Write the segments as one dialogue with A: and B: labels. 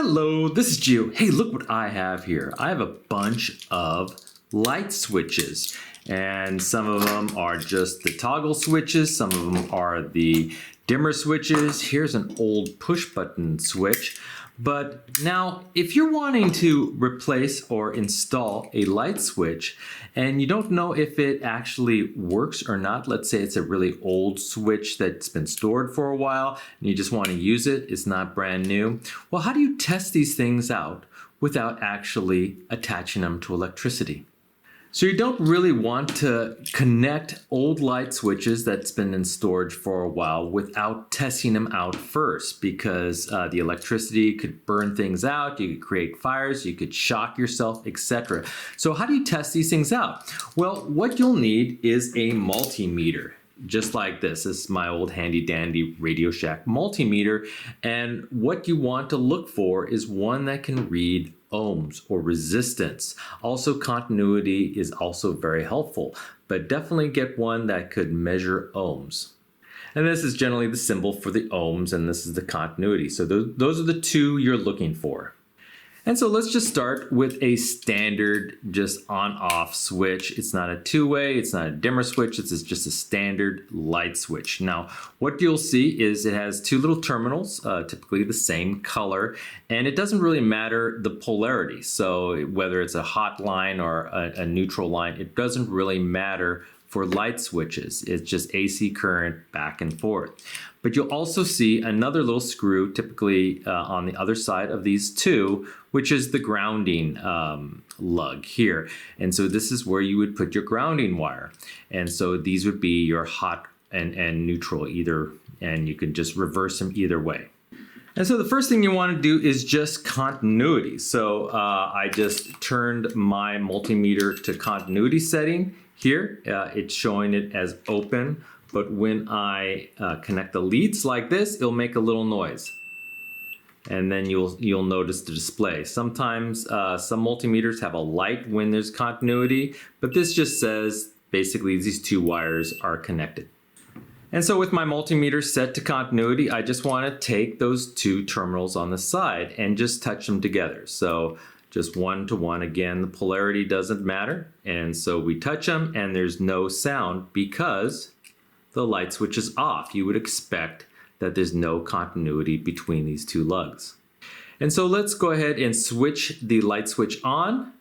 A: Hello, this is Gio. Hey, look what I have here. I have a bunch of light switches, and some of them are just the toggle switches, some of them are the dimmer switches. Here's an old push button switch. But now, if you're wanting to replace or install a light switch and you don't know if it actually works or not, let's say it's a really old switch that's been stored for a while and you just want to use it, it's not brand new. Well, how do you test these things out without actually attaching them to electricity? So you don't really want to connect old light switches that's been in storage for a while without testing them out first, because the electricity could burn things out, you could create fires, you could shock yourself, etc. So how do you test these things out? Well, what you'll need is a multimeter. Just like this. This is my old handy dandy Radio Shack multimeter, and what you want to look for is one that can read ohms or resistance. Also, continuity is also very helpful, but definitely get one that could measure ohms. And this is generally the symbol for the ohms, and this is the continuity. So those are the two you're looking for. And so let's just start with a standard just on-off switch. It's not a two-way, it's not a dimmer switch, it's just a standard light switch. Now, what you'll see is it has two little terminals, typically the same color, and it doesn't really matter the polarity. So whether it's a hot line or a neutral line, it doesn't really matter for light switches. It's just AC current back and forth. But you'll also see another little screw, typically on the other side of these two, which is the grounding lug here. And so this is where you would put your grounding wire. And so these would be your hot and neutral either, and you can just reverse them either way. And so the first thing you want to do is just continuity. So I just turned my multimeter to continuity setting. Here, it's showing it as open, but when I connect the leads like this, it'll make a little noise. And then you'll notice the display. Sometimes some multimeters have a light when there's continuity, but this just says basically these two wires are connected. And so with my multimeter set to continuity, I just want to take those two terminals on the side and just touch them together. So just one to one. Again, the polarity doesn't matter. And so we touch them and there's no sound because the light switch is off. You would expect that there's no continuity between these two lugs. And so let's go ahead and switch the light switch on.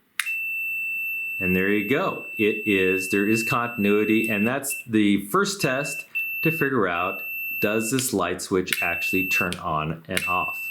A: And there you go. There is continuity, and that's the first test to figure out, does this light switch actually turn on and off?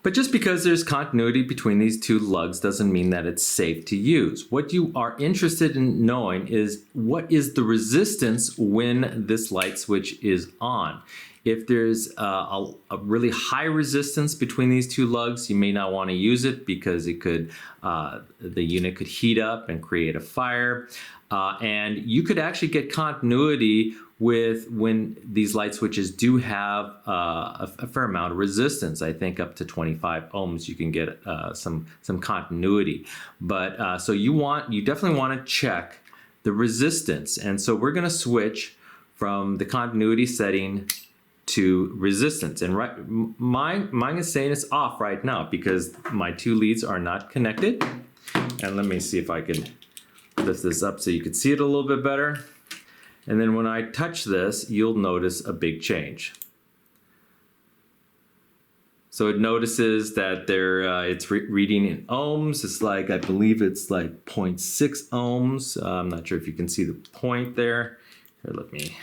A: But just because there's continuity between these two lugs doesn't mean that it's safe to use. What you are interested in knowing is what is the resistance when this light switch is on. If there's a really high resistance between these two lugs, you may not want to use it because it could, the unit could heat up and create a fire. And you could actually get continuity with when these light switches do have a fair amount of resistance. I think up to 25 ohms you can get some continuity. But so you definitely want to check the resistance. And so we're going to switch from the continuity setting to resistance. And mine is saying it's off right now because my two leads are not connected. And let me see if I can lift this up so you can see it a little bit better. And then when I touch this, you'll notice a big change. So it notices that it's reading in ohms. It's like, I believe it's like 0.6 ohms. I'm not sure if you can see the point there. Here, let me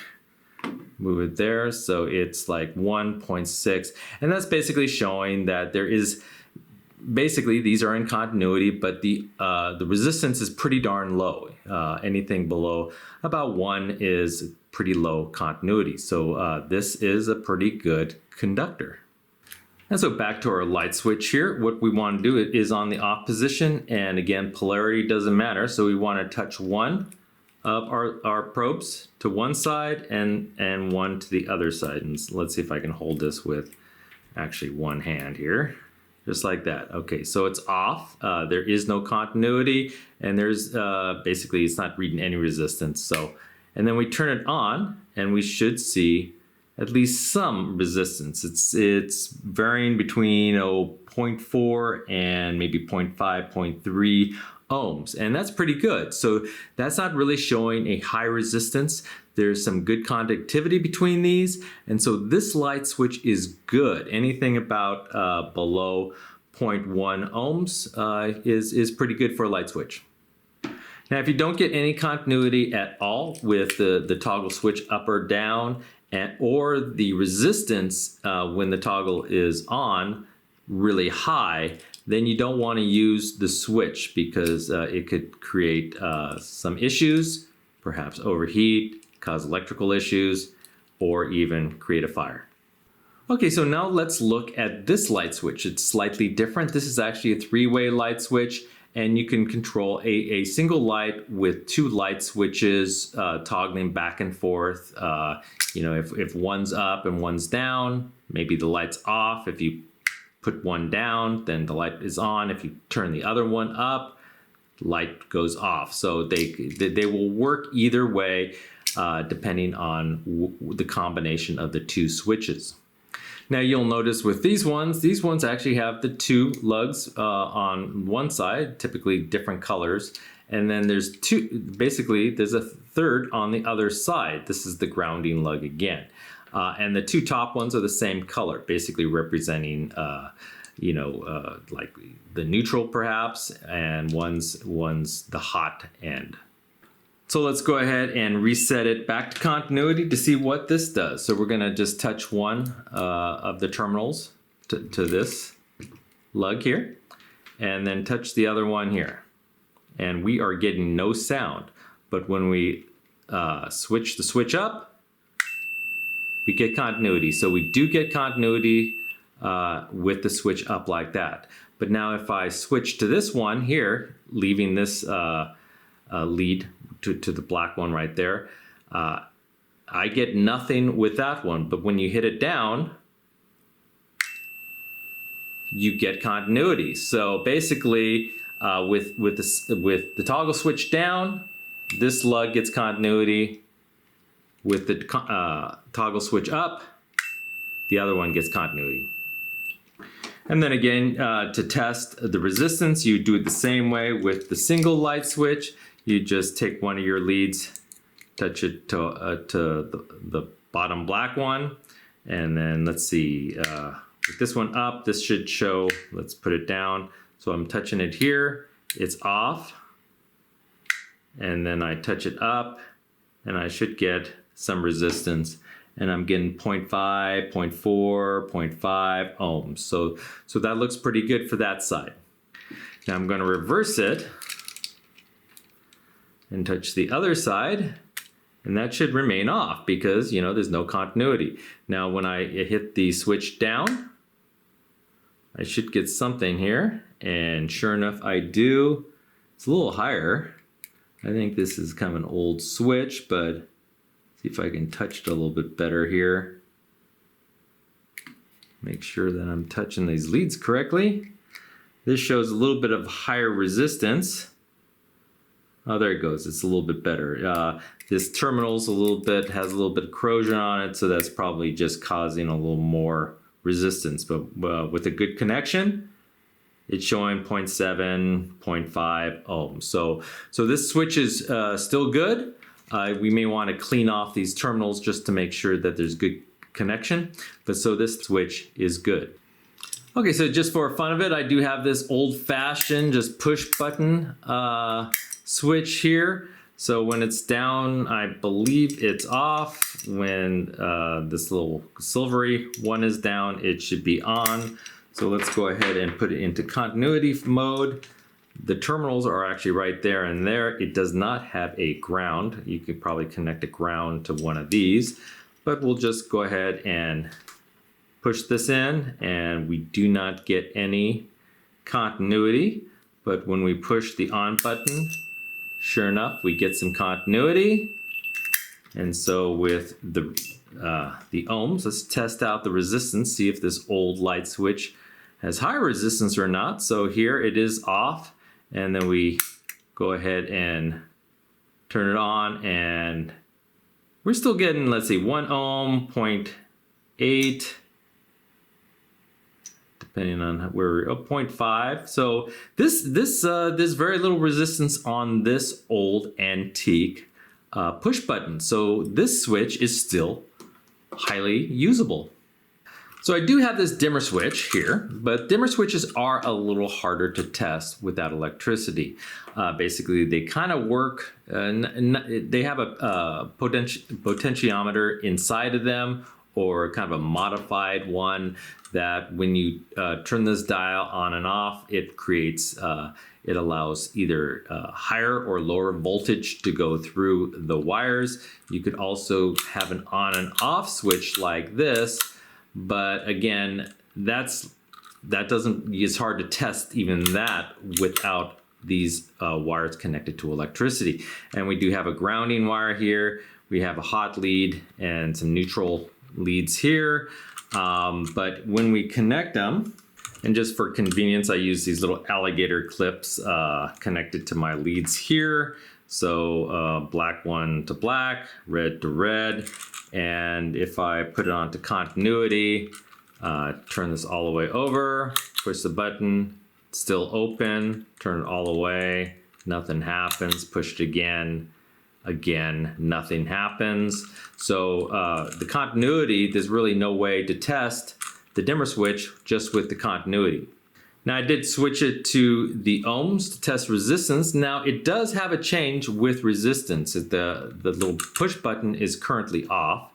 A: move it there. So it's like 1.6. And that's basically showing that there is, basically these are in continuity, but the resistance is pretty darn low. Anything below about 1 is pretty low continuity. So this is a pretty good conductor. And so back to our light switch here, what we want to do is on the off position, and again, polarity doesn't matter. So we want to touch one of our probes to one side and one to the other side. And let's see if I can hold this with actually one hand here. Just like that. Okay, so it's off. There is no continuity, and there's basically it's not reading any resistance. So, and then we turn it on, and we should see at least some resistance. It's varying between 0.4 and maybe 0.5, 0.3 ohms, and that's pretty good. So that's not really showing a high resistance. There's some good conductivity between these, and so this light switch is good. Anything about below 0.1 ohms is pretty good for a light switch. Now, if you don't get any continuity at all with the toggle switch up or down, or the resistance when the toggle is on really high, then you don't want to use the switch because it could create some issues, perhaps overheat, cause electrical issues, or even create a fire. Okay, so now let's look at this light switch. It's slightly different. This is actually a three-way light switch, and you can control a single light with two light switches toggling back and forth. If one's up and one's down, maybe the light's off. If you put one down, then the light is on. If you turn the other one up, light goes off. So they will work either way depending on the combination of the two switches. Now you'll notice with these ones actually have the two lugs on one side, typically different colors, and then there's a third on the other side. This is the grounding lug again. And the two top ones are the same color, basically representing like the neutral perhaps, and one's the hot end. So let's go ahead and reset it back to continuity to see what this does. So we're gonna just touch one of the terminals to this lug here, and then touch the other one here. And we are getting no sound. But when we switch the switch up, we get continuity. So we do get continuity with the switch up like that. But now if I switch to this one here, leaving this lead to the black one right there, I get nothing with that one. But when you hit it down, you get continuity. So basically, with the toggle switch down, this lug gets continuity. With the toggle switch up, the other one gets continuity. And then again, to test the resistance, you do it the same way with the single light switch. You just take one of your leads, touch it to the bottom black one, and then let's see, with this one up, this should show, let's put it down. So I'm touching it here, it's off, and then I touch it up, and I should get some resistance, and I'm getting 0.5, 0.4, 0.5 ohms. So that looks pretty good for that side. Now I'm going to reverse it and touch the other side, and that should remain off because there's no continuity. Now when I hit the switch down, I should get something here, and sure enough I do. It's a little higher. I think this is kind of an old switch, but see if I can touch it a little bit better here. Make sure that I'm touching these leads correctly. This shows a little bit of higher resistance. Oh, there it goes. It's a little bit better. This terminal's has a little bit of corrosion on it, so that's probably just causing a little more resistance. But with a good connection, it's showing 0.7, 0.5 ohms. So this switch is still good. We may want to clean off these terminals just to make sure that there's good connection. But so this switch is good. Okay, so just for fun of it, I do have this old-fashioned just push button switch here. So when it's down, I believe it's off. When this little silvery one is down, it should be on. So let's go ahead and put it into continuity mode. The terminals are actually right there and there. It does not have a ground. You could probably connect a ground to one of these, but we'll just go ahead and push this in, and we do not get any continuity. But when we push the on button, sure enough, we get some continuity. And so with the ohms, let's test out the resistance, see if this old light switch has high resistance or not. So here it is off, and then we go ahead and turn it on, and we're still getting, let's see, 1 ohm, 0.8, depending on where we're, 0.5. So there's very little resistance on this old antique push button. So this switch is still highly usable. So I do have this dimmer switch here, but dimmer switches are a little harder to test without electricity. Basically, they kind of work, they have a potentiometer inside of them, or kind of a modified one that when you turn this dial on and off, it creates, it allows either higher or lower voltage to go through the wires. You could also have an on and off switch like this, but again, it's hard to test even that without these wires connected to electricity. And we do have a grounding wire here. We have a hot lead and some neutral leads here. But when we connect them, and just for convenience, I use these little alligator clips connected to my leads here. So black one to black, red to red. And if I put it onto continuity, turn this all the way over, push the button, still open, turn it all the way, nothing happens, push it again, nothing happens. So the continuity, there's really no way to test the dimmer switch just with the continuity. Now I did switch it to the ohms to test resistance. Now it does have a change with resistance. The little push button is currently off,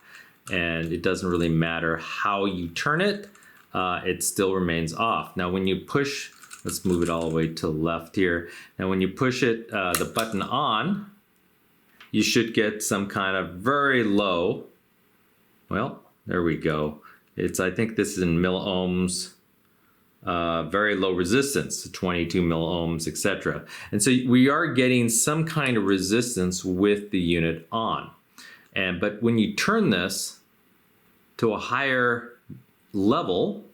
A: and it doesn't really matter how you turn it, it still remains off. Now when you push, let's move it all the way to the left here. Now when you push it, the button on, you should get some kind of very low, well, there we go. I think this is in milliohms. Very low resistance, 22 milliohms, etc. And so we are getting some kind of resistance with the unit on. But when you turn this to a higher level,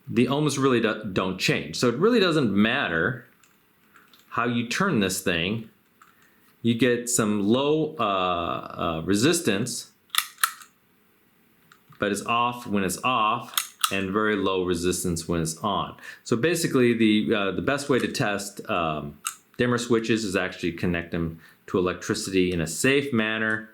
A: the ohms really don't change. So it really doesn't matter how you turn this thing. You get some low resistance, but it's off when it's off, and very low resistance when it's on. So basically the best way to test dimmer switches is actually connect them to electricity in a safe manner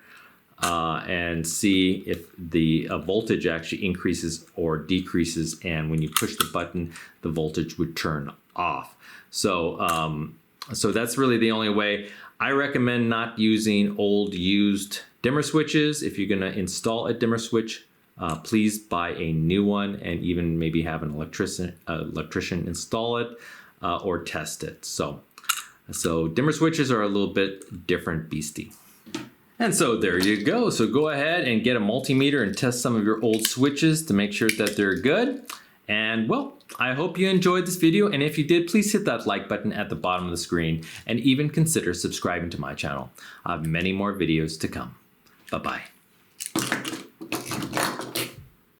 A: and see if the voltage actually increases or decreases, and when you push the button, the voltage would turn off. So, so that's really the only way. I recommend not using old used dimmer switches. If you're gonna install a dimmer switch, please buy a new one, and even maybe have an electrician install it or test it. So dimmer switches are a little bit different beastie. And so there you go. So go ahead and get a multimeter and test some of your old switches to make sure that they're good. And well, I hope you enjoyed this video, and if you did, please hit that like button at the bottom of the screen, and even consider subscribing to my channel. I have many more videos to come. Bye-bye.